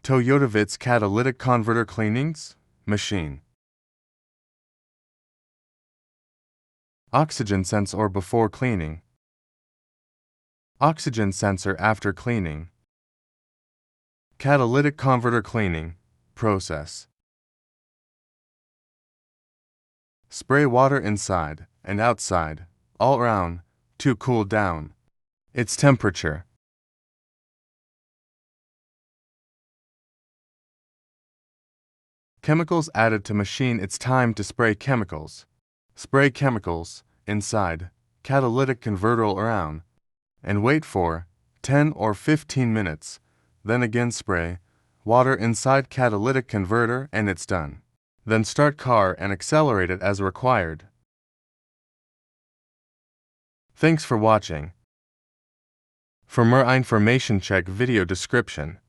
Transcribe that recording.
Toyotavit's catalytic converter cleanings, machine. Oxygen sensor before cleaning. Oxygen sensor after cleaning. Catalytic converter cleaning, process. Spray water inside and outside, all around, to cool down its temperature. Chemicals added to machine. It's time to spray chemicals. Spray chemicals inside catalytic converter around and wait for 10 or 15 minutes. Then again spray water inside catalytic converter and it's done. Then start car and accelerate it as required. Thanks for watching. For more information check video description.